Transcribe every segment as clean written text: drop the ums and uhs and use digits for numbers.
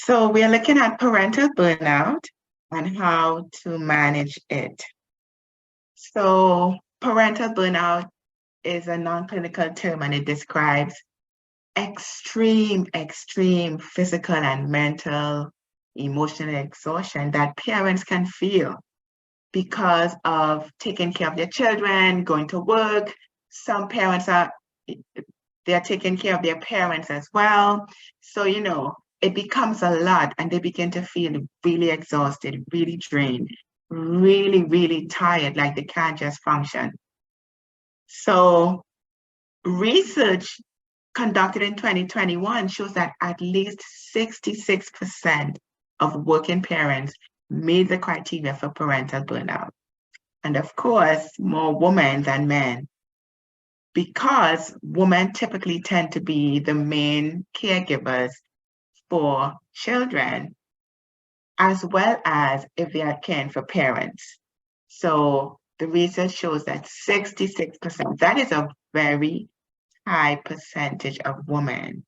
So we are looking at parental burnout and how to manage it. So parental burnout is a non-clinical term and it describes extreme physical and mental, emotional exhaustion that parents can feel because of taking care of their children, going to work. Some parents they're taking care of their parents as well. So, it becomes a lot and they begin to feel really exhausted, really drained, really tired, like they can't just function. So, research conducted in 2021 shows that at least 66% of working parents meet the criteria for parental burnout. And of course, more women than men, because women typically tend to be the main caregivers for children, as well as if they are caring for parents. So the research shows that 66%, that is a very high percentage of women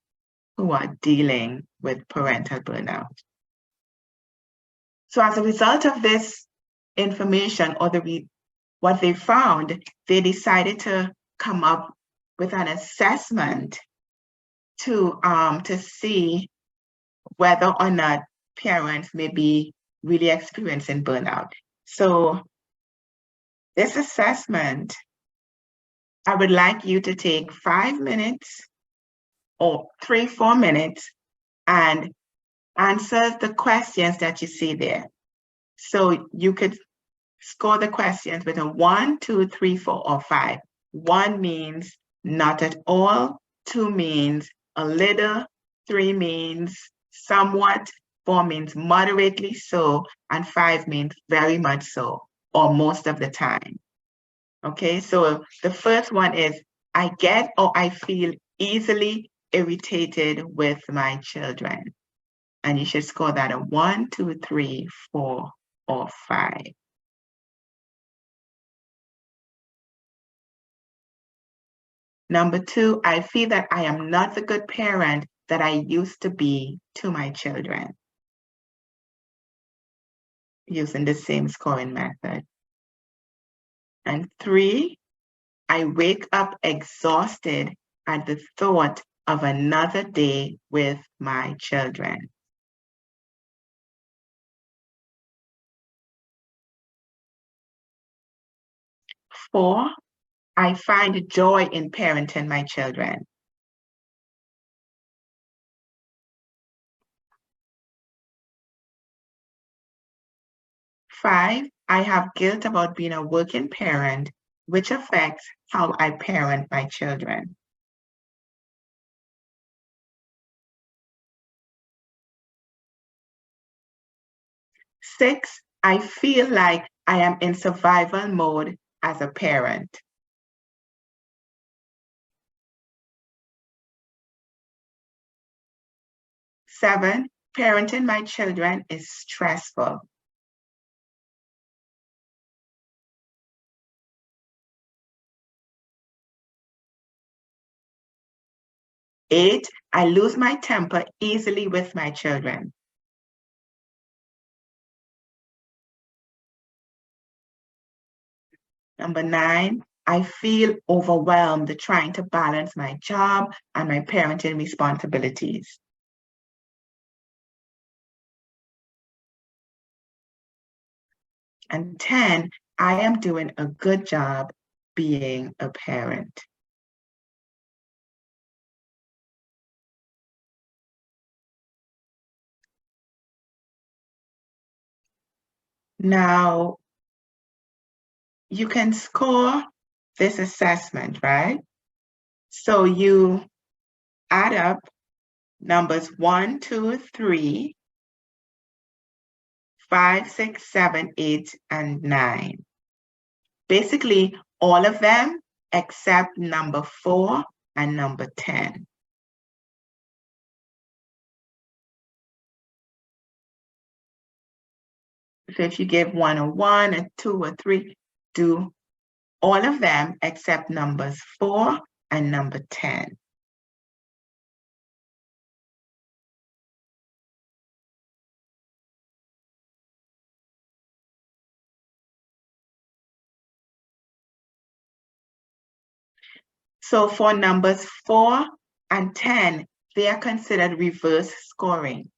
who are dealing with parental burnout. So as a result of this information or what they found, they decided to come up with an assessment to see whether or not parents may be really experiencing burnout. So this assessment, I would like you to take 5 minutes or 3-4 minutes and answer the questions that you see there. So you could score the questions with a 1, 2, 3, 4, or 5. 1 means not at all, 2 means a little, 3 means somewhat, 4 means moderately so, and 5 means very much so, or most of the time. Okay, so the first one is, I get or I feel easily irritated with my children. And you should score that a 1, 2, 3, 4, or 5. Number 2, I feel that I am not the good parent that I used to be to my children, using the same scoring method. And 3, I wake up exhausted at the thought of another day with my children. 4, I find joy in parenting my children. 5, I have guilt about being a working parent, which affects how I parent my children. 6, I feel like I am in survival mode as a parent. 7, parenting my children is stressful. 8, I lose my temper easily with my children. 9, I feel overwhelmed trying to balance my job and my parenting responsibilities. And 10, I am doing a good job being a parent. Now, you can score this assessment, right? So you add up numbers 1, 2, 3, 5, 6, 7, 8, and 9. Basically, all of them except number 4 and number 10. So if you give 1 a 1, a 2 a 3, do all of them except numbers 4 and number 10. So for numbers 4 and 10, they are considered reverse scoring.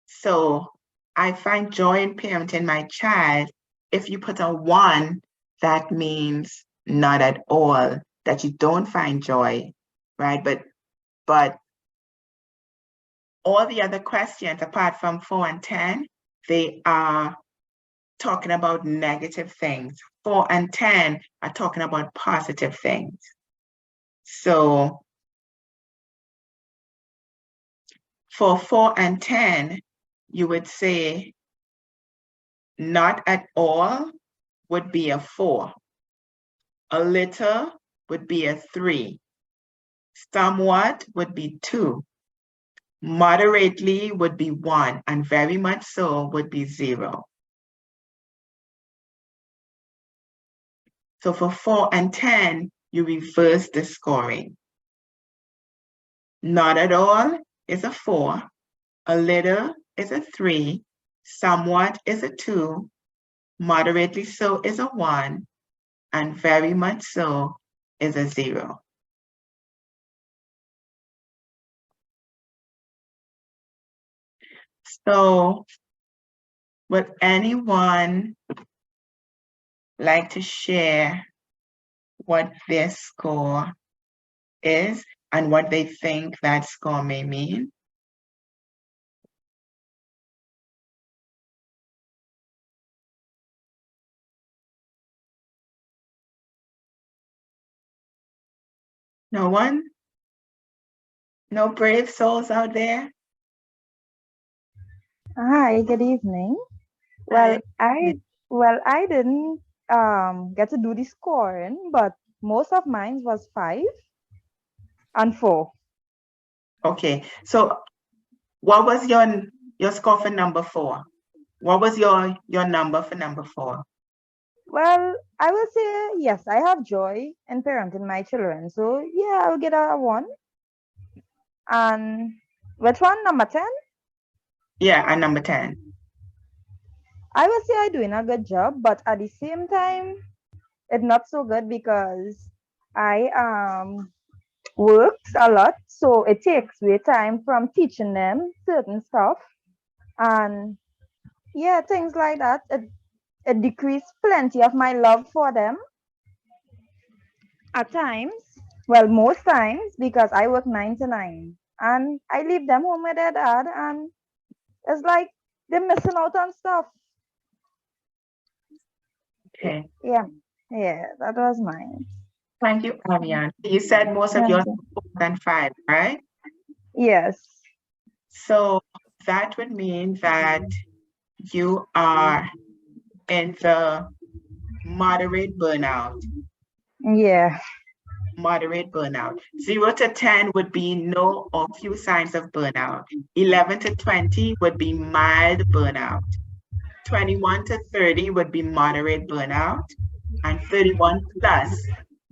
So I find joy in parenting my child. If you put a 1, that means not at all, that you don't find joy, right? But all the other questions, apart from 4 and 10, they are talking about negative things. 4 and 10 are talking about positive things. So for 4 and 10, you would say not at all would be a 4. A little would be a 3. Somewhat would be 2. Moderately would be 1, and very much so would be 0. So for 4 and 10, you reverse the scoring. Not at all is a 4. A little is a 3. Somewhat is a 2. Moderately so is a 1. And very much so is a 0. So would anyone like to share what their score is and what they think that score may mean? No one? No brave souls out there? Hi, good evening. Well, I didn't get to do the scoring, but most of mine was 5 and 4. Okay, so what was your score for number 4? What was your number for number 4? Well, I will say yes, I have joy in parenting my children. So yeah, I'll get a 1. And which one? Number 10? Yeah, and number 10. I will say I'm doing a good job, but at the same time, it's not so good because I works a lot, so it takes away time from teaching them certain stuff. And yeah, things like that. It decreased plenty of my love for them at times. Well, most times because I work 9 to 9 and I leave them home with their dad, and it's like they're missing out on stuff. Okay. Yeah, yeah, that was mine. Thank you, Avian. You said most of Thank yours you. were 4 and 5, right? Yes. So that would mean that you are in the moderate burnout. Yeah. Moderate burnout. 0 to 10 would be no or few signs of burnout. 11 to 20 would be mild burnout. 21 to 30 would be moderate burnout. And 31 plus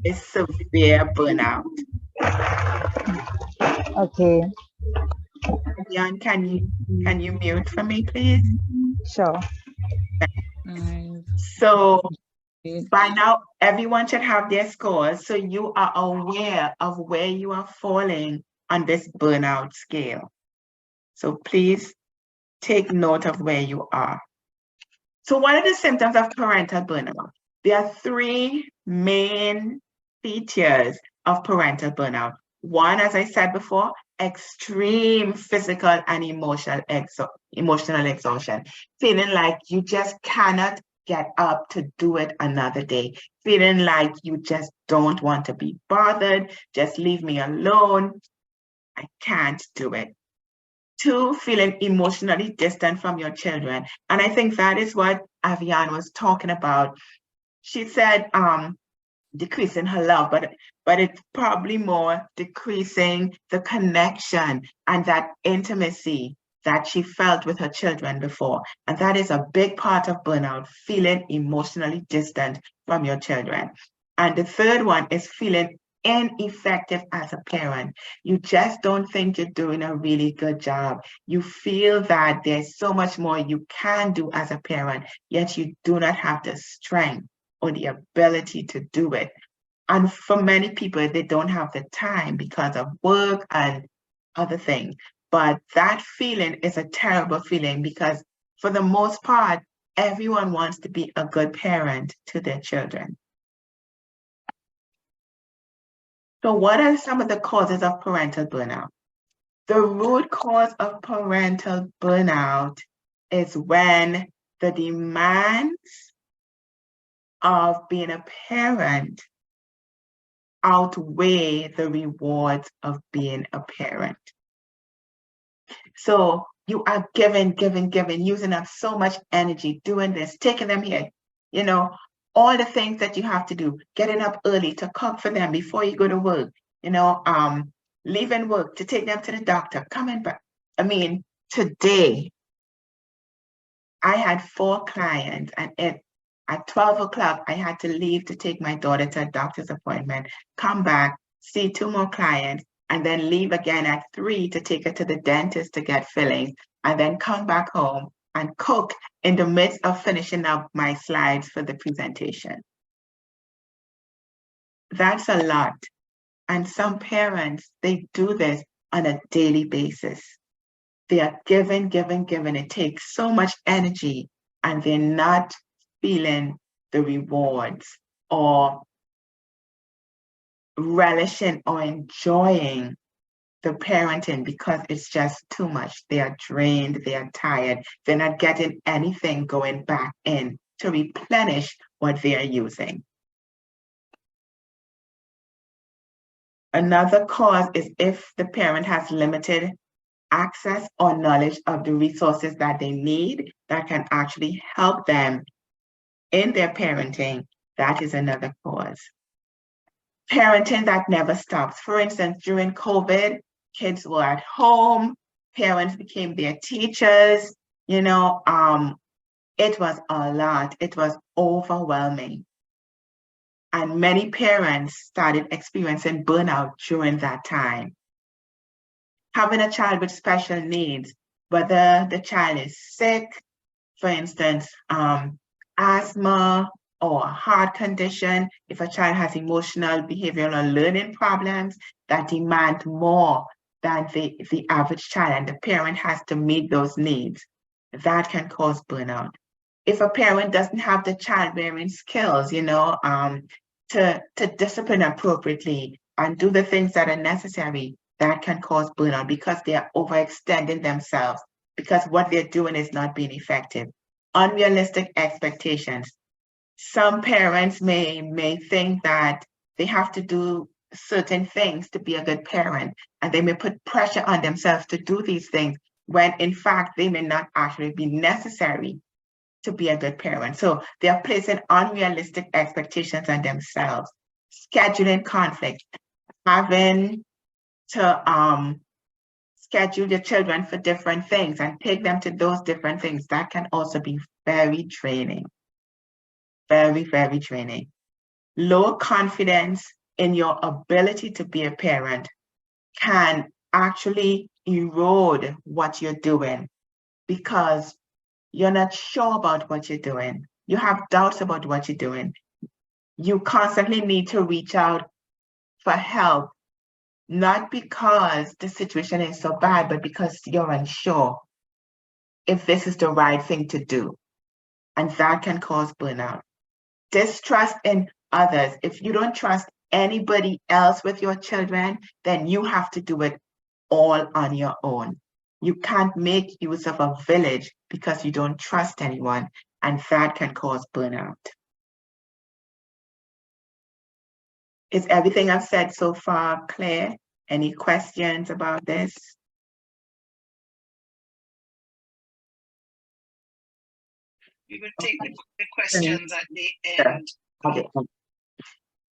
is severe burnout. Okay. Jan, can you mute for me, please? Sure. So by now, everyone should have their scores, so you are aware of where you are falling on this burnout scale. So please take note of where you are. So what are the symptoms of parental burnout? There are 3 main features of parental burnout. One, as I said before, extreme physical and emotional exhaustion, feeling like you just cannot get up to do it another day, feeling like you just don't want to be bothered, just leave me alone, I can't do it. 2, feeling emotionally distant from your children. And I think that is what Avian was talking about. She said decreasing her love, but it's probably more decreasing the connection and that intimacy that she felt with her children before. And that is a big part of burnout, feeling emotionally distant from your children. And the third one is feeling ineffective as a parent. You just don't think you're doing a really good job. You feel that there's so much more you can do as a parent, yet you do not have the strength or the ability to do it. And for many people, they don't have the time because of work and other things. But that feeling is a terrible feeling because for the most part, everyone wants to be a good parent to their children. So what are some of the causes of parental burnout? The root cause of parental burnout is when the demands of being a parent outweigh the rewards of being a parent. So you are giving, using up so much energy doing this, taking them here, all the things that you have to do, getting up early to cook for them before you go to work, leaving work to take them to the doctor, coming back. I mean, today I had 4 clients and at 12 o'clock, I had to leave to take my daughter to a doctor's appointment, come back, see 2 more clients, and then leave again at 3 to take her to the dentist to get fillings, and then come back home and cook in the midst of finishing up my slides for the presentation. That's a lot. And some parents, they do this on a daily basis. They are giving. It takes so much energy and they're not feeling the rewards or relishing or enjoying the parenting because it's just too much. They are drained, they are tired, they're not getting anything going back in to replenish what they are using. Another cause is if the parent has limited access or knowledge of the resources that they need that can actually help them in their parenting. That is another cause. Parenting that never stops. For instance, during COVID, kids were at home, parents became their teachers, it was a lot. It was overwhelming. And many parents started experiencing burnout during that time. Having a child with special needs, whether the child is sick, for instance, asthma or a heart condition, if a child has emotional, behavioral, or learning problems that demand more than the average child, and the parent has to meet those needs, that can cause burnout. If a parent doesn't have the childbearing skills, to discipline appropriately and do the things that are necessary, that can cause burnout because they are overextending themselves because what they're doing is not being effective. Unrealistic expectations. Some parents may think that they have to do certain things to be a good parent, and they may put pressure on themselves to do these things when in fact they may not actually be necessary to be a good parent. So they are placing unrealistic expectations on themselves, scheduling conflict, having to schedule your children for different things and take them to those different things. That can also be very draining, very, very draining. Low confidence in your ability to be a parent can actually erode what you're doing because you're not sure about what you're doing. You have doubts about what you're doing. You constantly need to reach out for help, not because the situation is so bad, but because you're unsure if this is the right thing to do. And that can cause burnout. Distrust in others. If you don't trust anybody else with your children, then you have to do it all on your own. You can't make use of a village because you don't trust anyone, and that can cause burnout. Is everything I've said so far clear? Any questions about this? We will take the questions at the end. Okay.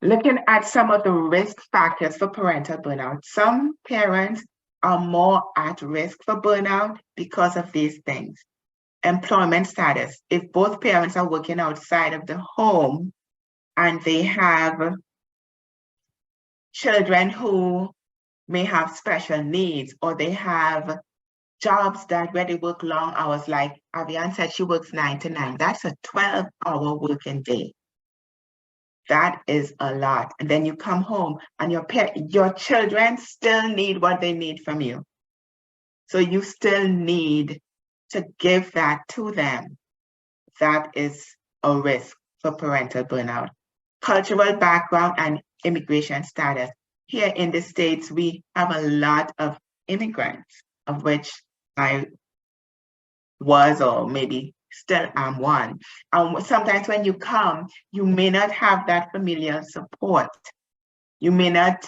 Looking at some of the risk factors for parental burnout, some parents are more at risk for burnout because of these things. Employment status. If both parents are working outside of the home and they have children who may have special needs, or they have jobs that where they work long hours, like Avian said, she works 9 to 9. That's a 12-hour working day. That is a lot. And then you come home and your children still need what they need from you. So you still need to give that to them. That is a risk for parental burnout. Cultural background and immigration status. Here in the States, we have a lot of immigrants, of which I was or maybe still am one. Sometimes when you come, you may not have that familial support. You may not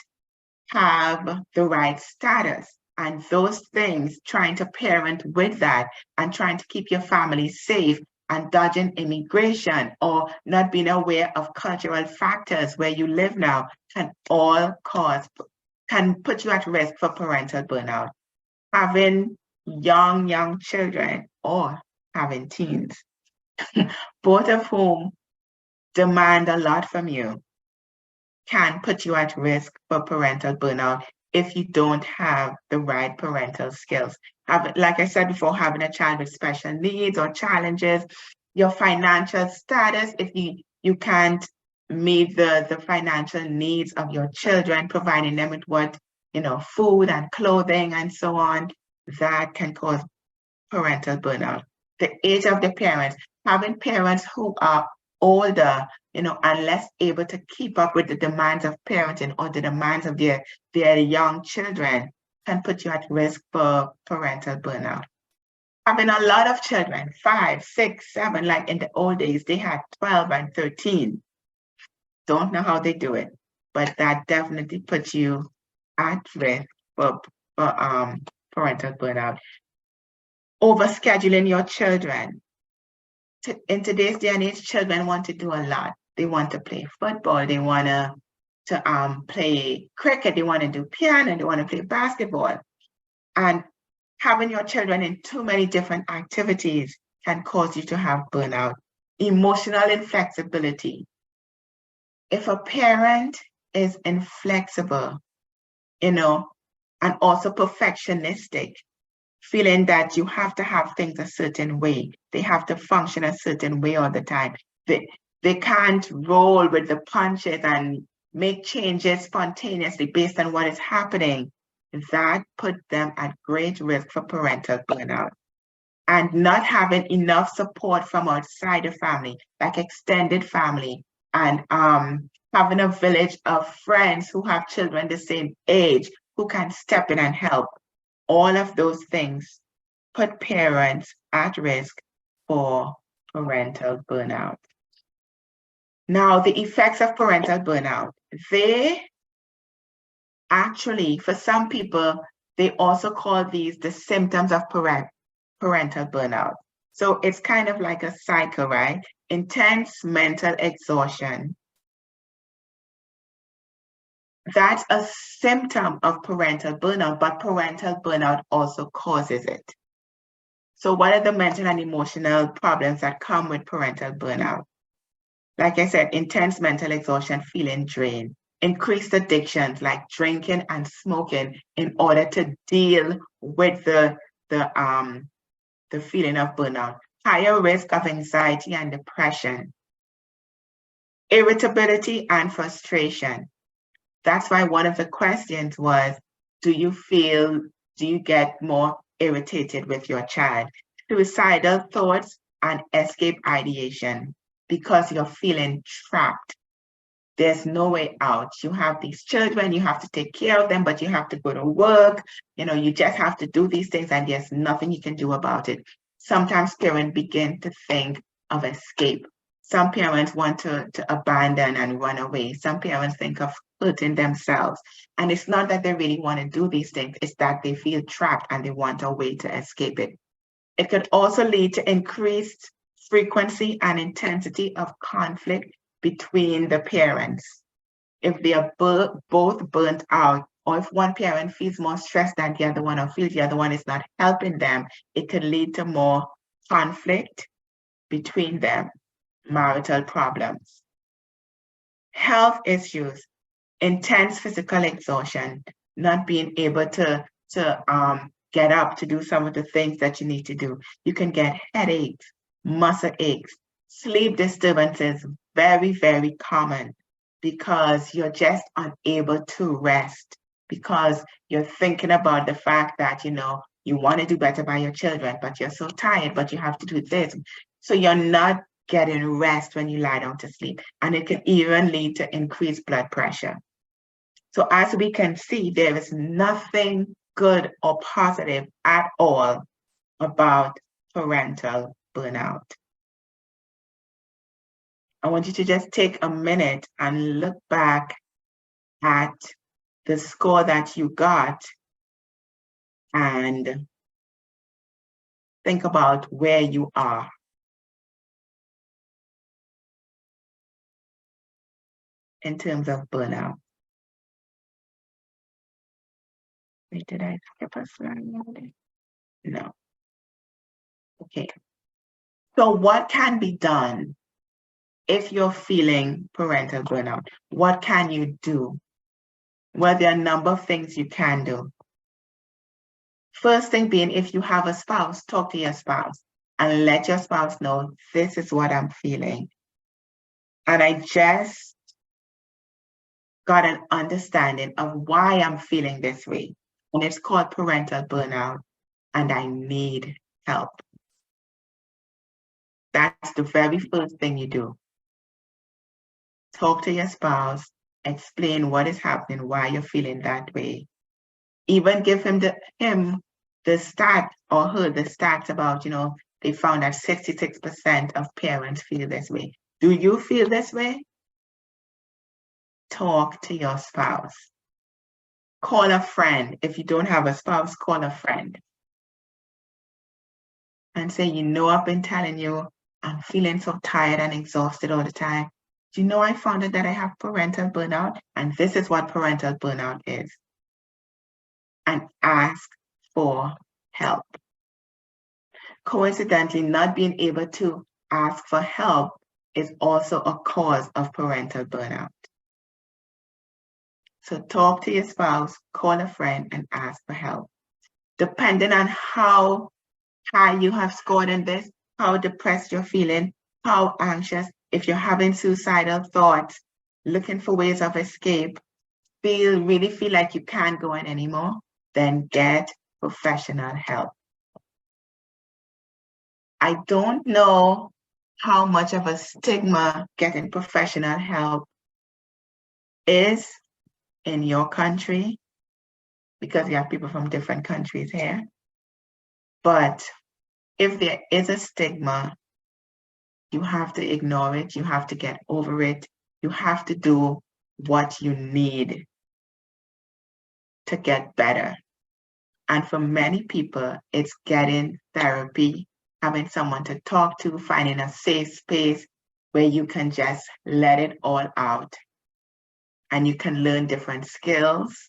have the right status. And those things, trying to parent with that and trying to keep your family safe and dodging immigration or not being aware of cultural factors where you live now can put you at risk for parental burnout. Having young children or having teens, both of whom demand a lot from you, can put you at risk for parental burnout if you don't have the right parental skills. Like I said before, having a child with special needs or challenges, your financial status, if you can't meet the financial needs of your children, providing them with what, food and clothing and so on, that can cause parental burnout. The age of the parents, having parents who are older, and less able to keep up with the demands of parenting or the demands of their young children can put you at risk for parental burnout. Having a lot of children, 5, 6, 7, like in the old days, they had 12 and 13. Don't know how they do it, but that definitely puts you at risk for parental burnout. Overscheduling your children. In today's day and age, children want to do a lot. They want to play football. They want to play cricket. They want to do piano. They want to play basketball. And having your children in too many different activities can cause you to have burnout. Emotional inflexibility. If a parent is inflexible, and also perfectionistic, feeling that you have to have things a certain way, they have to function a certain way all the time. They can't roll with the punches and make changes spontaneously based on what is happening. That put them at great risk for parental burnout. And not having enough support from outside the family, like extended family, and having a village of friends who have children the same age who can step in and help. All of those things put parents at risk for parental burnout. Now, the effects of parental burnout, they actually, for some people, they also call these the symptoms of parental burnout. So it's kind of like a cycle, right? Intense mental exhaustion. That's a symptom of parental burnout, but parental burnout also causes it. So what are the mental and emotional problems that come with parental burnout? Like I said, intense mental exhaustion, feeling drained, increased addictions like drinking and smoking in order to deal with the feeling of burnout, higher risk of anxiety and depression, irritability and frustration. That's why one of the questions was, do you get more irritated with your child? Suicidal thoughts and escape ideation because you're feeling trapped. There's no way out. You have these children, you have to take care of them, but you have to go to work. You just have to do these things and there's nothing you can do about it. Sometimes parents begin to think of escape. Some parents want to abandon and run away. Some parents think of hurting themselves. And it's not that they really want to do these things, it's that they feel trapped and they want a way to escape it. It could also lead to increased frequency and intensity of conflict between the parents. If they are both burnt out, or if one parent feels more stressed than the other one or feels the other one is not helping them, it could lead to more conflict between them, marital problems. Health issues, intense physical exhaustion, not being able to get up to do some of the things that you need to do. You can get headaches, muscle aches, sleep disturbances, very, very common. because you're just unable to rest, because you're thinking about the fact that, you want to do better by your children, but you're so tired, but you have to do this. So you're not getting rest when you lie down to sleep. And it can even lead to increased blood pressure. So as we can see, there is nothing good or positive at all about parental burnout. I want you to just take a minute and look back at the score that you got and think about where you are. In terms of burnout. Wait, did I skip a slide? No. Okay. So what can be done if you're feeling parental burnout? What can you do? Well, there are a number of things you can do. First thing being, if you have a spouse, talk to your spouse and let your spouse know, this is what I'm feeling. And I just got an understanding of why I'm feeling this way. And it's called parental burnout, and I need help. That's the very first thing you do. Talk to your spouse, explain what is happening, why you're feeling that way. Even give him the stat or her the stats about, they found that 66% of parents feel this way. Do you feel this way? Talk to your spouse. Call a friend. If you don't have a spouse, call a friend. And say, I've been telling you, I'm feeling so tired and exhausted all the time. Do you know I found out that I have parental burnout? And this is what parental burnout is. And ask for help. Coincidentally, not being able to ask for help is also a cause of parental burnout. So talk to your spouse, call a friend, and ask for help. Depending on how high you have scored in this, how depressed you're feeling, how anxious, if you're having suicidal thoughts, looking for ways of escape, really feel like you can't go on anymore, then get professional help. I don't know how much of a stigma getting professional help is in your country, because you have people from different countries here. But if there is a stigma, you have to ignore it. You have to get over it. You have to do what you need to get better. And for many people, it's getting therapy, having someone to talk to, finding a safe space where you can just let it all out. And you can learn different skills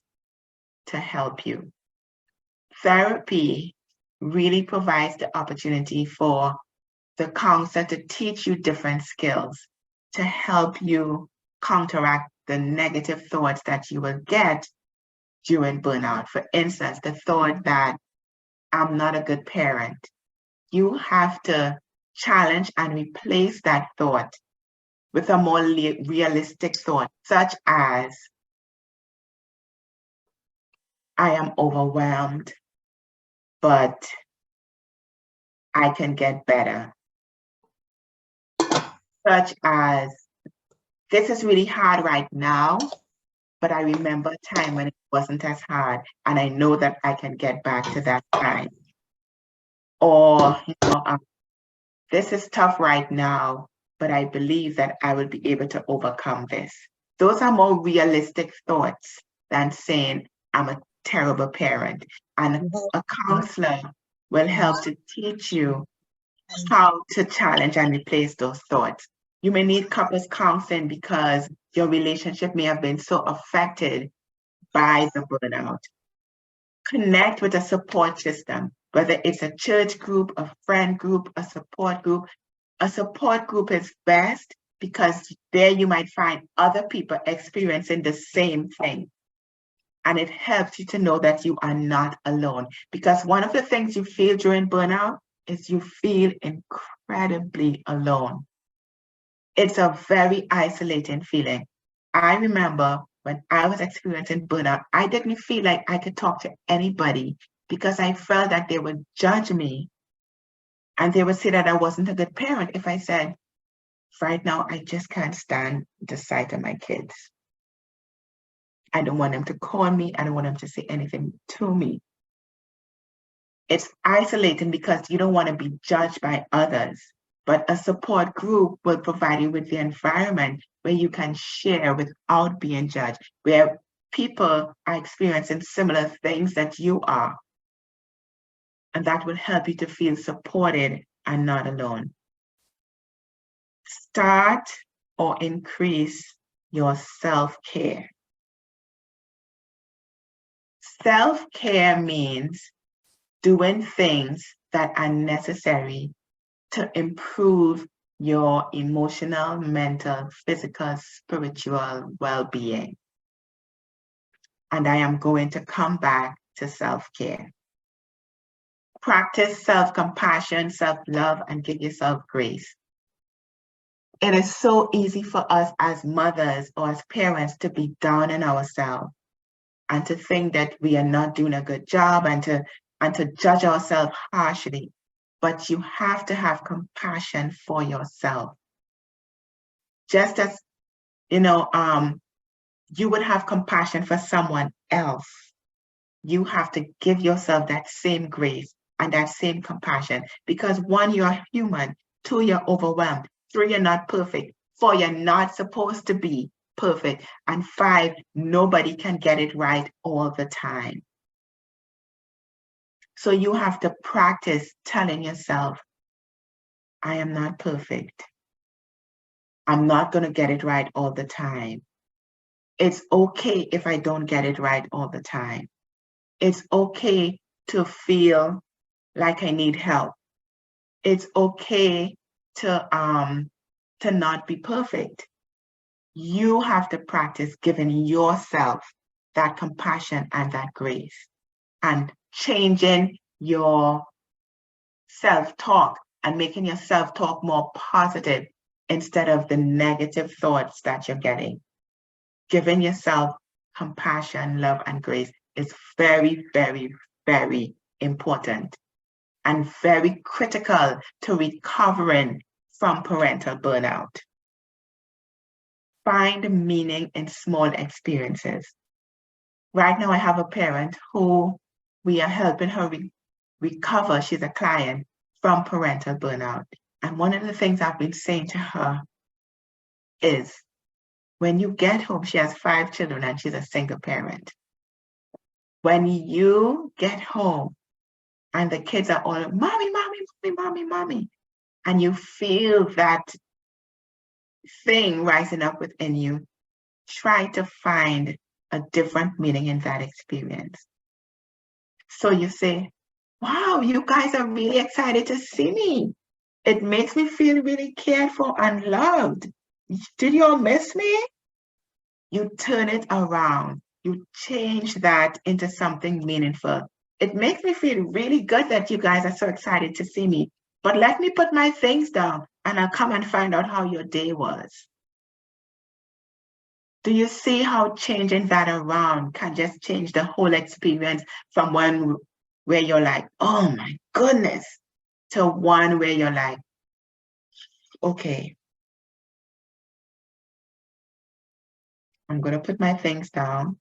to help you. Therapy really provides the opportunity for the counselor to teach you different skills to help you counteract the negative thoughts that you will get during burnout. For instance, the thought that I'm not a good parent. You have to challenge and replace that thought with a more realistic thought, such as, I am overwhelmed, but I can get better. Such as, this is really hard right now, but I remember a time when it wasn't as hard, and I know that I can get back to that time. Or, this is tough right now, but I believe that I will be able to overcome this. Those are more realistic thoughts than saying, I'm a terrible parent. And a counselor will help to teach you how to challenge and replace those thoughts. You may need couples counseling because your relationship may have been so affected by the burnout. Connect with a support system, whether it's a church group, a friend group, a support group. A support group is best because there you might find other people experiencing the same thing. And it helps you to know that you are not alone. Because one of the things you feel during burnout is you feel incredibly alone. It's a very isolating feeling. I remember when I was experiencing burnout, I didn't feel like I could talk to anybody because I felt that they would judge me and they would say that I wasn't a good parent if I said, right now, I just can't stand the sight of my kids. I don't want them to call me. I don't want them to say anything to me. It's isolating because you don't want to be judged by others. But a support group will provide you with the environment where you can share without being judged, where people are experiencing similar things that you are. And that will help you to feel supported and not alone. Start or increase your self-care. Self-care means doing things that are necessary to improve your emotional, mental, physical, spiritual well-being. And I am going to come back to self-care. Practice self-compassion, self-love, and give yourself grace. It is so easy for us as mothers or as parents to be down on ourselves and to think that we are not doing a good job and to judge ourselves harshly. But you have to have compassion for yourself. Just as, you would have compassion for someone else, you have to give yourself that same grace and that same compassion. Because one, you're human. Two, you're overwhelmed. Three, you're not perfect. Four, you're not supposed to be perfect. And five, nobody can get it right all the time. So you have to practice telling yourself, I am not perfect. I'm not going to get it right all the time. It's okay if I don't get it right all the time. It's okay to feel like I need help. It's okay to not be perfect. You have to practice giving yourself that compassion and that grace and changing your self-talk and making your self-talk more positive instead of the negative thoughts that you're getting. Giving yourself compassion, love, and grace is very, very, very important and very critical to recovering from parental burnout. Find meaning in small experiences. Right now, I have a parent who we are helping her recover. She's a client from parental burnout. And one of the things I've been saying to her is, when you get home, she has 5 children and she's a single parent. When you get home and the kids are all, mommy, mommy, mommy, mommy, mommy, and you feel that thing rising up within you, try to find a different meaning in that experience. So you say, wow, you guys are really excited to see me. It makes me feel really cared for and loved. Did you all miss me? You turn it around. You change that into something meaningful. It makes me feel really good that you guys are so excited to see me. But let me put my things down and I'll come and find out how your day was. Do you see how changing that around can just change the whole experience from one where you're like, oh my goodness, to one where you're like, okay, I'm going to put my things down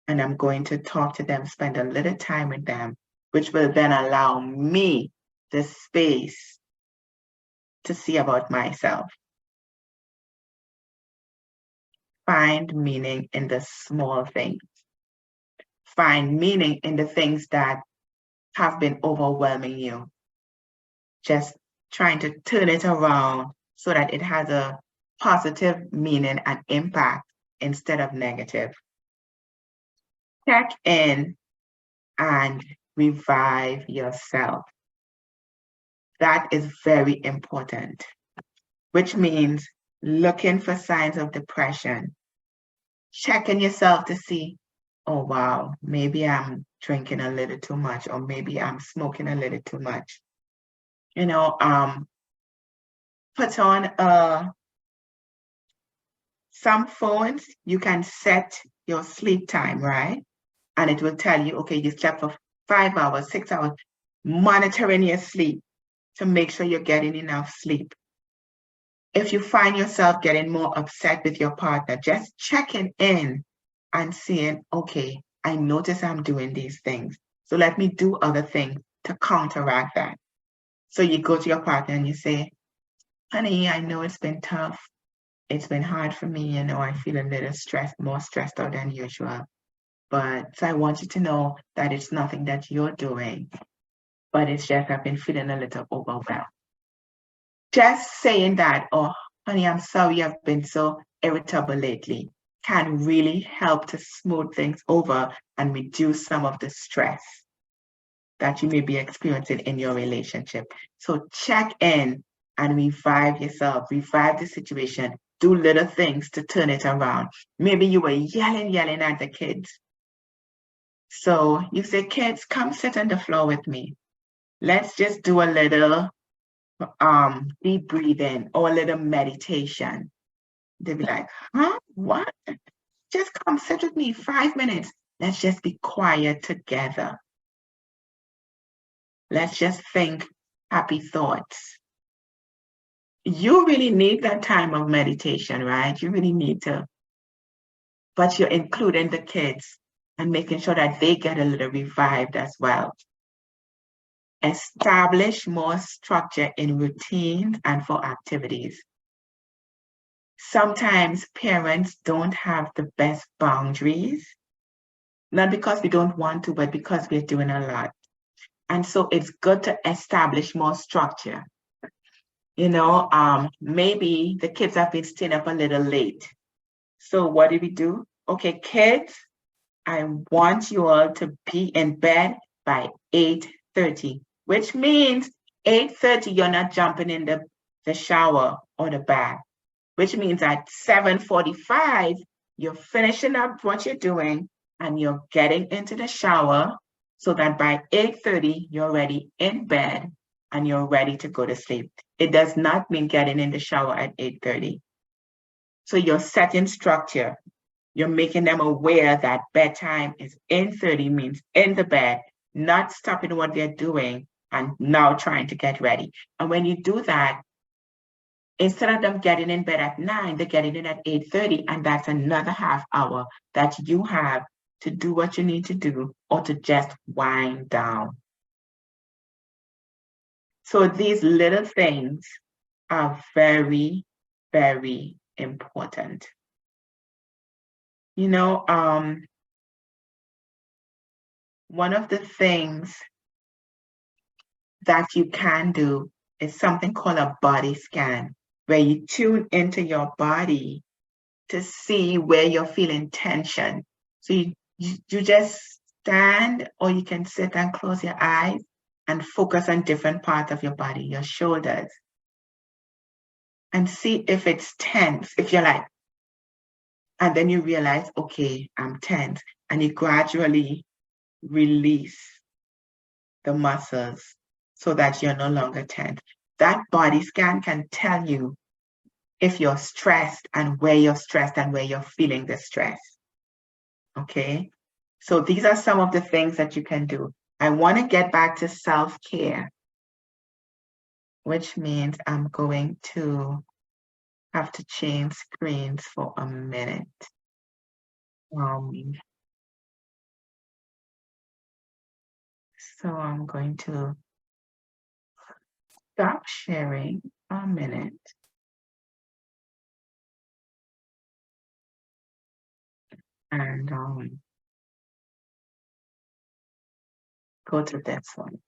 and I'm going to talk to them, spend a little time with them, which will then allow me the space to see about myself. Find meaning in the small things. Find meaning in the things that have been overwhelming you. Just trying to turn it around so that it has a positive meaning and impact instead of negative. Check in and revive yourself. That is very important, which means looking for signs of depression, checking yourself to see, oh, wow, maybe I'm drinking a little too much, or maybe I'm smoking a little too much. Put on a Some phones, you can set your sleep time, right? And it will tell you, okay, you slept for 5 hours, 6 hours, monitoring your sleep to make sure you're getting enough sleep. If you find yourself getting more upset with your partner, just checking in and saying, okay, I notice I'm doing these things. So let me do other things to counteract that. So you go to your partner and you say, honey, I know it's been tough. It's been hard for me. I feel a little stressed, more stressed out than usual. But so I want you to know that it's nothing that you're doing, but it's just I've been feeling a little overwhelmed. Just saying that, oh, honey, I'm sorry I've been so irritable lately, can really help to smooth things over and reduce some of the stress that you may be experiencing in your relationship. So check in and revive yourself, revive the situation, do little things to turn it around. Maybe you were yelling at the kids. So you say, kids, come sit on the floor with me. Let's just do a little deep breathing or a little meditation. They'll be like, huh? What? Just come sit with me 5 minutes. Let's just be quiet together. Let's just think happy thoughts. You really need that time of meditation, right? You really need to. But you're including the kids and making sure that they get a little revived as well. Establish more structure in routines and for activities. Sometimes parents don't have the best boundaries, not because we don't want to, but because we're doing a lot. And so it's good to establish more structure. Maybe the kids have been staying up a little late. So what do we do? Okay, kids, I want you all to be in bed by 8:30, which means 8:30, you're not jumping in the shower or the bath, which means at 7:45, you're finishing up what you're doing and you're getting into the shower so that by 8:30, you're already in bed and you're ready to go to sleep. It does not mean getting in the shower at 8:30. So you're setting structure. You're making them aware that bedtime is 8:30 means in the bed, not stopping what they're doing and now trying to get ready. And when you do that, instead of them getting in bed at 9, they're getting in at 8:30, and that's another half hour that you have to do what you need to do or to just wind down. So these little things are very, very important. One of the things that you can do is something called a body scan, where you tune into your body to see where you're feeling tension. So you just stand, or you can sit and close your eyes and focus on different parts of your body, your shoulders, and see if it's tense, if you're like, and then you realize, okay, I'm tense, and you gradually release the muscles so that you're no longer tense. That body scan can tell you if you're stressed and where you're stressed and where you're feeling the stress. Okay? So these are some of the things that you can do. I want to get back to self-care, which means I'm going to have to change screens for a minute. So I'm going to stop sharing a minute. And go to this one.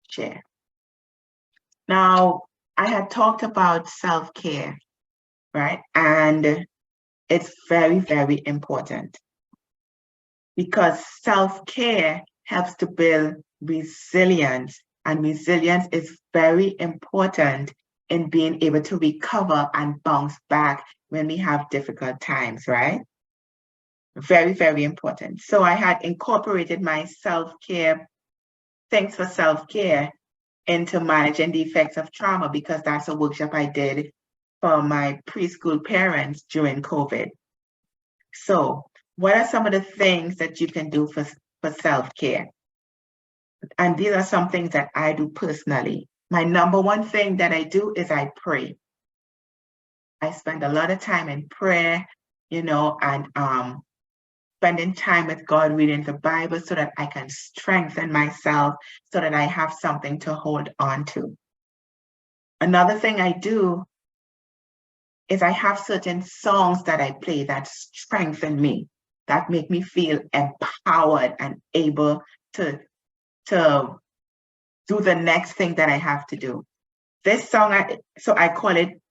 Share. Now, I had talked about self-care, right? And it's very, very important because self-care helps to build resilience, and resilience is very important in being able to recover and bounce back when we have difficult times, right? Very, very important. So I had incorporated my self-care, things for self-care, into managing the effects of trauma, because that's a workshop I did for my preschool parents during COVID. So what are some of the things that you can do for self-care? And these are some things that I do personally. My number one thing that I do is I pray. I spend a lot of time in prayer, and spending time with God, reading the Bible so that I can strengthen myself, so that I have something to hold on to. Another thing I do is I have certain songs that I play that strengthen me, that make me feel empowered and able to do the next thing that I have to do. This song, I call it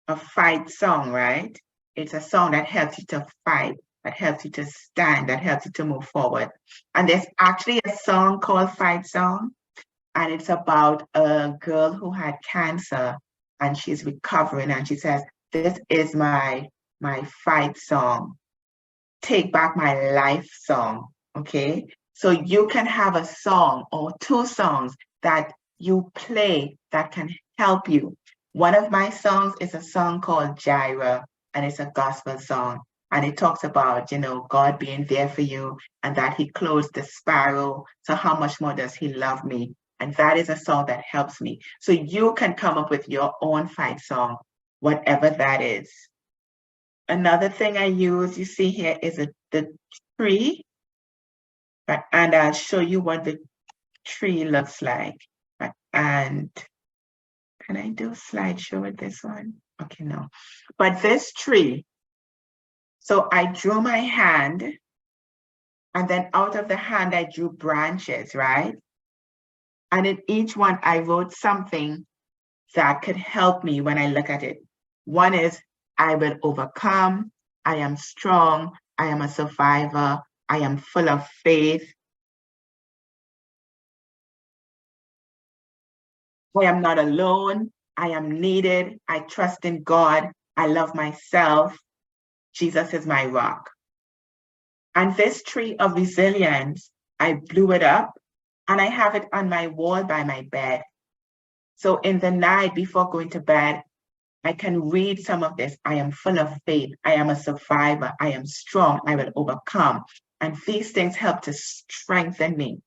a fight song, right? It's a song that helps you to fight, that helps you to stand, that helps you to move forward. And there's actually a song called Fight Song, and it's about a girl who had cancer and she's recovering, and she says, this is my fight song, take back my life song. Okay, so you can have a song or two songs that you play that can help you. One of my songs is a song called Jireh, and it's a gospel song, and it talks about, God being there for you, and that he clothes the sparrow, so how much more does he love me? And that is a song that helps me. So you can come up with your own fight song, whatever that is. Another thing I use, you see here, is the tree. And I'll show you what the tree looks like. And can I do a slideshow with this one? Okay, no. But this tree, so I drew my hand, and then out of the hand, I drew branches, right? And in each one, I wrote something that could help me when I look at it. One is, I will overcome, I am strong, I am a survivor, I am full of faith, I am not alone, I am needed, I trust in God, I love myself, Jesus is my rock. And this tree of resilience, I blew it up and I have it on my wall by my bed. So in the night before going to bed, I can read some of this. I am full of faith. I am a survivor. I am strong. I will overcome. And these things help to strengthen me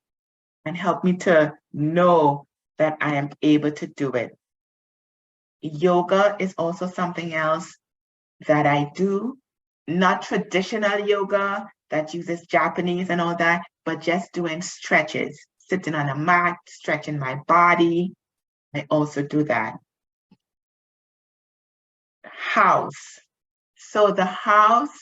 and help me to know that I am able to do it. Yoga is also something else that I do. Not traditional yoga that uses Japanese and all that, but just doing stretches, sitting on a mat, stretching my body. I also do that. House. So the house,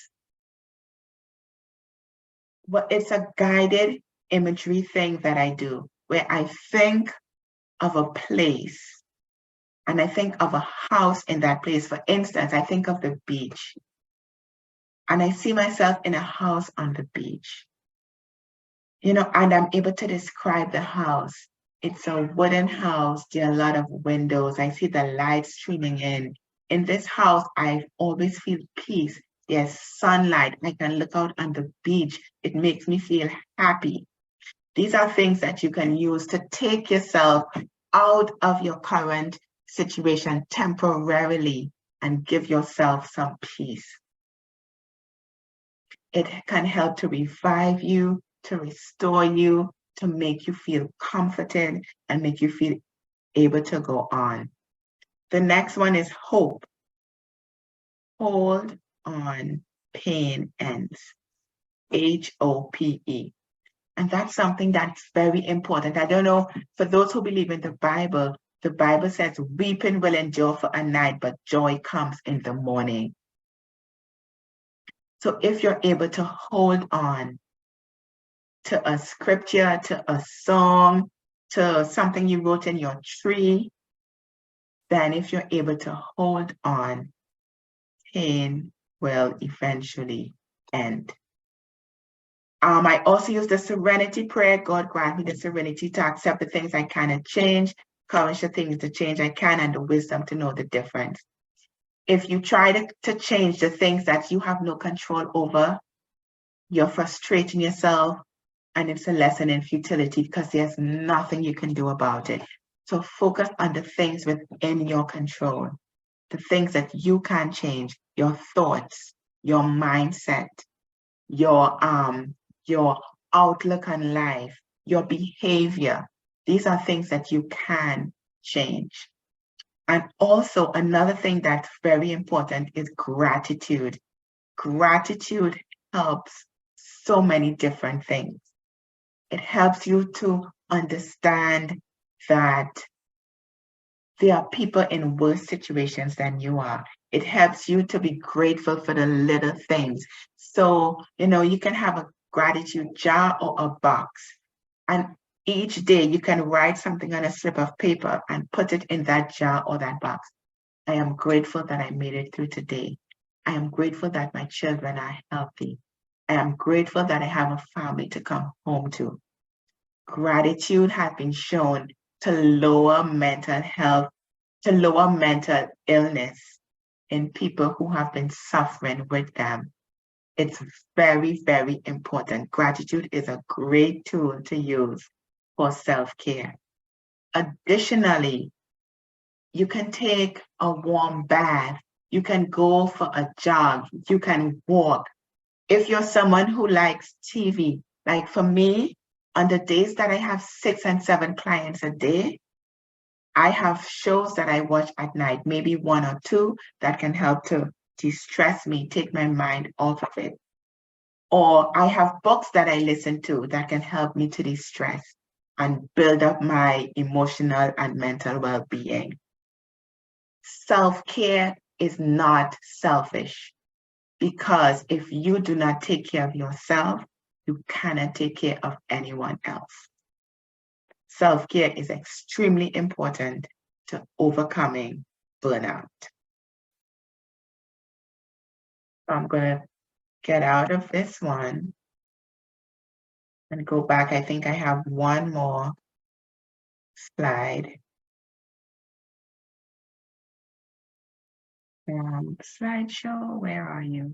well, it's a guided imagery thing that I do, where I think of a place and I think of a house in that place. For instance, I think of the beach and I see myself in a house on the beach, and I'm able to describe the house. It's a wooden house. There are a lot of windows. I see the light streaming in. In this house, I always feel peace. There's sunlight. I can look out on the beach. It makes me feel happy. These are things that you can use to take yourself out of your current situation temporarily and give yourself some peace. It can help to revive you, to restore you, to make you feel comforted and make you feel able to go on. The next one is hope. Hold on, pain ends. HOPE. And that's something that's very important. I don't know, for those who believe in the Bible says weeping will endure for a night, but joy comes in the morning. So if you're able to hold on to a scripture, to a song, to something you wrote in your tree, then if you're able to hold on, pain will eventually end. I also use the serenity prayer. God grant me the serenity to accept the things I cannot change, courage the things to change I can, and the wisdom to know the difference. If you try to change the things that you have no control over, you're frustrating yourself, and it's a lesson in futility because there's nothing you can do about it. So focus on the things within your control. the things that you can change, your thoughts, your mindset, your outlook on life, your behavior. These are things that you can change. And also another thing that's very important is gratitude. Gratitude helps so many different things. It helps you to understand that there are people in worse situations than you are. It helps you to be grateful for the little things. So, you can have a gratitude jar or a box. And each day you can write something on a slip of paper and put it in that jar or that box. I am grateful that I made it through today. I am grateful that my children are healthy. I am grateful that I have a family to come home to. Gratitude has been shown to lower mental health, to lower mental illness in people who have been suffering with them. It's very, very important. Gratitude is a great tool to use for self-care. Additionally, you can take a warm bath. You can go for a jog. You can walk. If you're someone who likes TV, like for me, on the days that I have 6 and 7 clients a day, I have shows that I watch at night, maybe 1 or 2 that can help to de-stress me, take my mind off of it. Or I have books that I listen to that can help me to de-stress and build up my emotional and mental well-being. Self-care is not selfish, because if you do not take care of yourself, you cannot take care of anyone else. Self-care is extremely important to overcoming burnout. I'm going to get out of this one and go back. I think I have one more slide. Slideshow, where are you?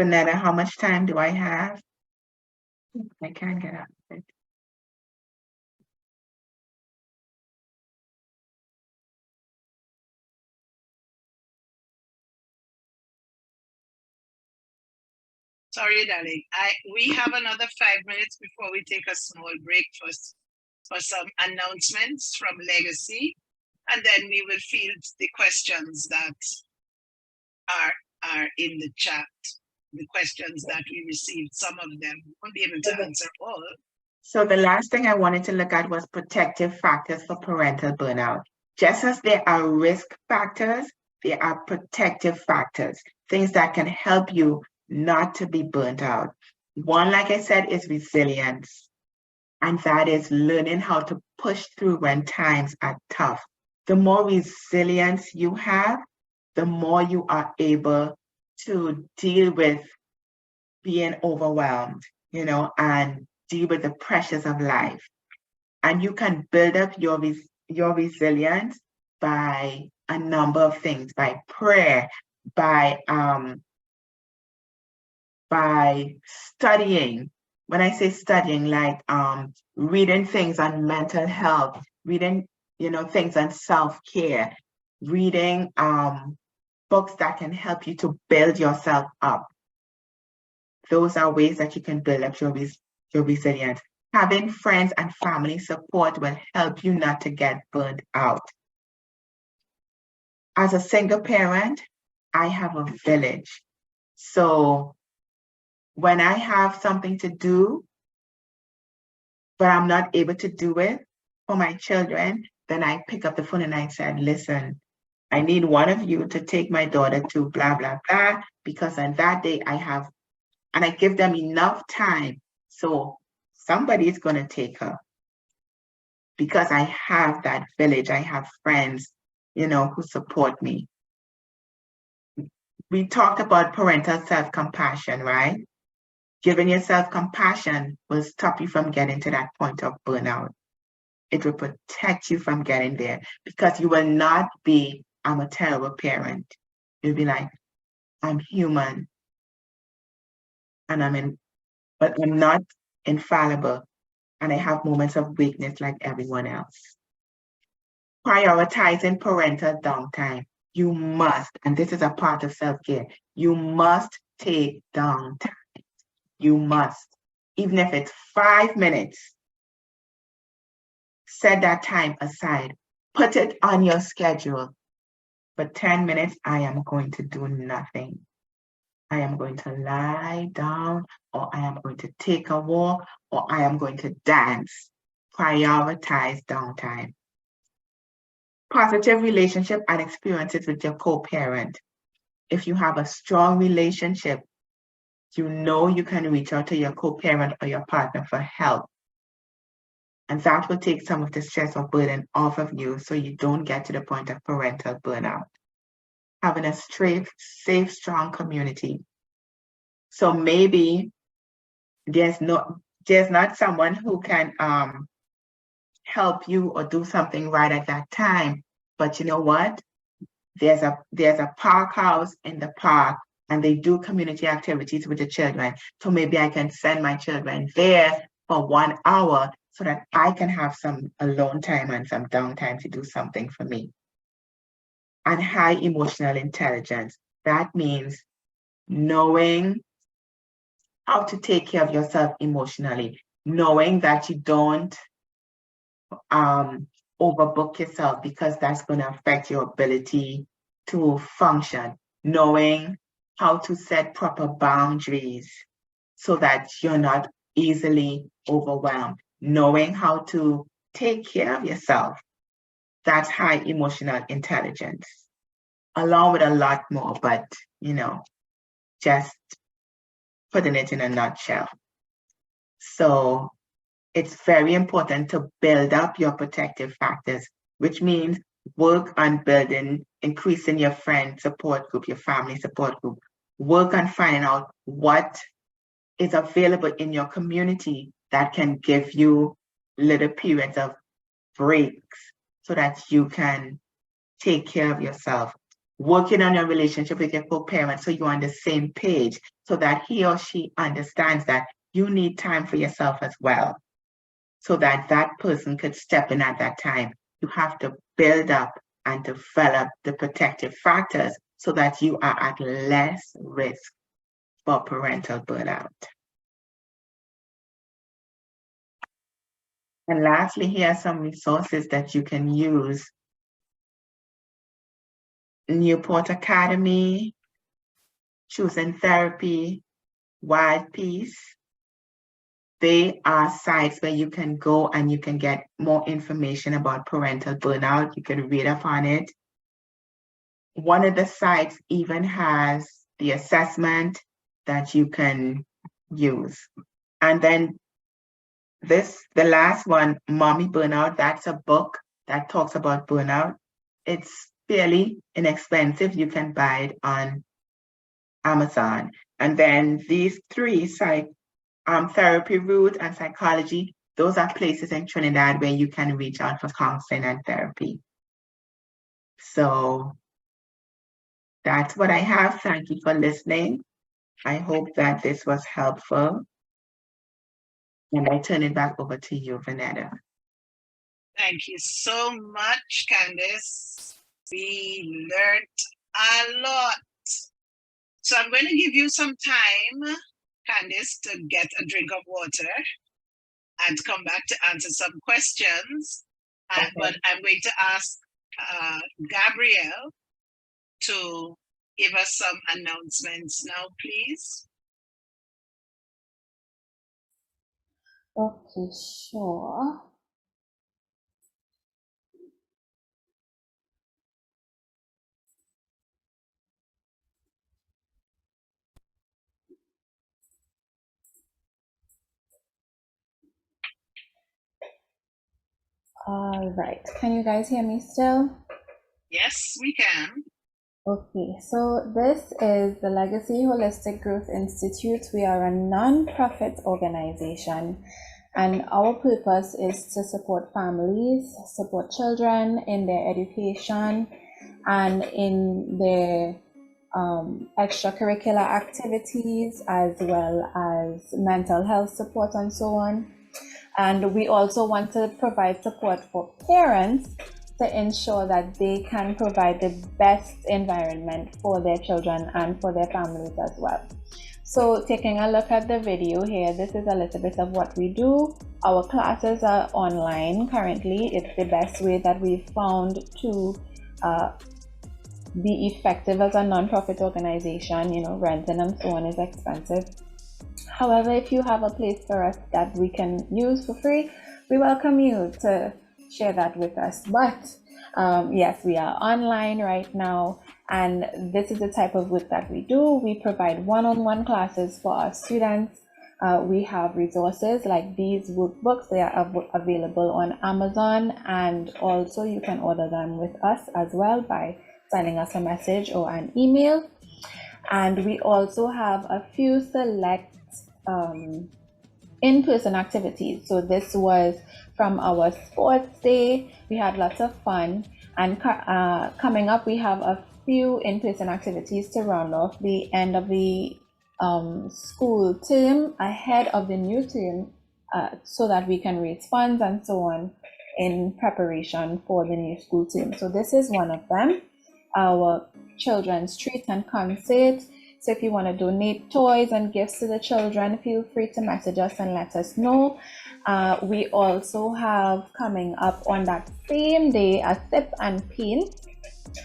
Vanetta, how much time do I have? I can't get out of it. Sorry, darling. We have another 5 minutes before we take a small break for some announcements from Legacy, and then we will field the questions that are in the chat. The questions that we received, some of them won't be able to answer all. So the last thing I wanted to look at was protective factors for parental burnout. Just as there are risk factors, there are protective factors, things that can help you not to be burnt out. One, like I said, is resilience. And that is learning how to push through when times are tough. The more resilience you have, the more you are able to deal with being overwhelmed, and deal with the pressures of life. And you can build up your resilience by a number of things, by prayer, by studying. When I say studying, like reading things on mental health, reading, things on self-care, reading books that can help you to build yourself up. Those are ways that you can build up your resilience. Having friends and family support will help you not to get burned out. As a single parent, I have a village. So when I have something to do, but I'm not able to do it for my children, then I pick up the phone and I said, listen, I need one of you to take my daughter to blah, blah, blah, because on that day I have, and I give them enough time. So somebody is going to take her, because I have that village. I have friends, who support me. We talked about parental self-compassion, right? Giving yourself compassion will stop you from getting to that point of burnout. It will protect you from getting there, because you will not be, I'm a terrible parent. You'll be like, I'm human. but I'm not infallible, and I have moments of weakness like everyone else. Prioritizing parental downtime. You must, and this is a part of self-care, you must take downtime. You must. Even if it's 5 minutes, set that time aside. Put it on your schedule. For 10 minutes, I am going to do nothing. I am going to lie down, or I am going to take a walk, or I am going to dance. Prioritize downtime. Positive relationship and experiences with your co-parent. If you have a strong relationship, you know you can reach out to your co-parent or your partner for help. And that will take some of the stress or burden off of you so you don't get to the point of parental burnout. Having a safe, strong community. So maybe there's not someone who can help you or do something right at that time. But you know what? There's a park house in the park, and they do community activities with the children. So maybe I can send my children there for 1 hour so that I can have some alone time and some downtime to do something for me. And high emotional intelligence. That means knowing how to take care of yourself emotionally, knowing that you don't overbook yourself, because that's going to affect your ability to function, knowing how to set proper boundaries so that you're not easily overwhelmed, knowing how to take care of yourself. That's high emotional intelligence, along with a lot more, but just putting it in a nutshell. So it's very important to build up your protective factors, which means work on increasing your friend support group, your family support group. Work on finding out what is available in your community that can give you little periods of breaks so that you can take care of yourself. Working on your relationship with your co-parent so you're on the same page, so that he or she understands that you need time for yourself as well, so that that person could step in at that time. You have to build up and develop the protective factors so that you are at less risk for parental burnout. And lastly, here are some resources that you can use. Newport Academy, Choosing Therapy, Wild Peace. They are sites where you can go and you can get more information about parental burnout. You can read up on it. One of the sites even has the assessment that you can use. And then the last one, Mommy Burnout, that's a book that talks about burnout. It's fairly inexpensive. You can buy it on Amazon. And then these three sites, Therapy Root and Psychology, those are places in Trinidad where you can reach out for counseling and therapy. So that's what I have. Thank you for listening. I hope that this was helpful. And I turn it back over to you, Vanetta. Thank you so much, Candice. We learned a lot. So I'm going to give you some time, Candice, to get a drink of water and come back to answer some questions. Okay. But I'm going to ask Gabrielle to give us some announcements now, please. Okay, sure. All right. Can you guys hear me still? Yes, we can. Okay, so this is the Legacy Holistic Growth Institute. We are a non-profit organization, and our purpose is to support families, support children in their education and in their extracurricular activities as well as mental health support and so on. And we also want to provide support for parents to ensure that they can provide the best environment for their children and for their families as well. So taking a look at the video here, this is a little bit of what we do. Our classes are online currently. It's the best way that we've found to be effective as a non-profit organization. You know, renting and so on is expensive. However, if you have a place for us that we can use for free, we welcome you to share that with us. But yes, we are online right now, and this is the type of work that we do. We provide one-on-one classes for our students. We have resources like these workbooks. They are available on Amazon, and also you can order them with us as well by sending us a message or an email. And we also have a few select in-person activities. So this was from our sports day. We had lots of fun, and coming up we have a few in-person activities to round off the end of the school term ahead of the new term, so that we can raise funds and so on in preparation for the new school term. So this is one of them, our children's treat and concert. So if you want to donate toys and gifts to the children, feel free to message us and let us know. We also have coming up on that same day a sip and paint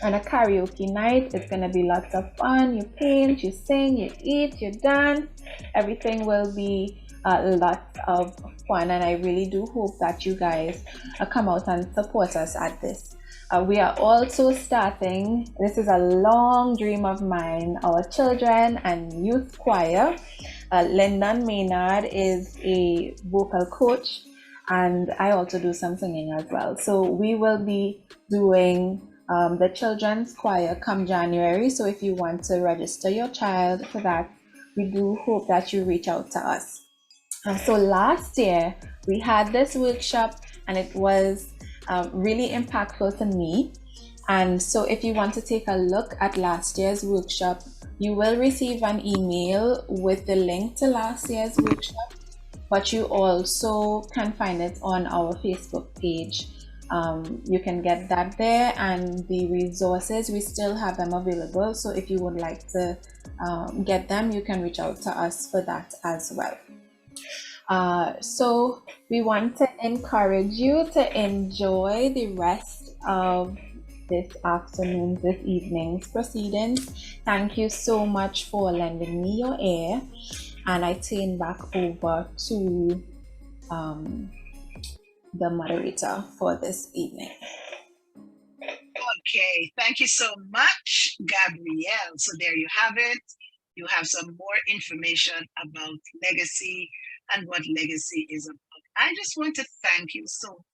and a karaoke night. It's going to be lots of fun. You paint, you sing, you eat, you dance. Everything will be lots of fun, and I really do hope that you guys come out and support us at this. We are also starting, this is a long dream of mine, our children and youth choir. Lyndon Maynard is a vocal coach, and I also do some singing as well. So we will be doing the children's choir come January. So if you want to register your child for that, we do hope that you reach out to us. So last year we had this workshop, and it was really impactful to me. And so if you want to take a look at last year's workshop, you will receive an email with the link to last year's workshop, but you also can find it on our Facebook page. You can get that there, and the resources, we still have them available. So if you would like to get them, you can reach out to us for that as well. So we want to encourage you to enjoy the rest of this afternoon, this evening's proceedings. Thank you so much for lending me your ear, and I turn back over to the moderator for this evening. Okay, thank you so much, Gabrielle. So there you have it. You have some more information about legacy and what legacy is about. I just want to thank you so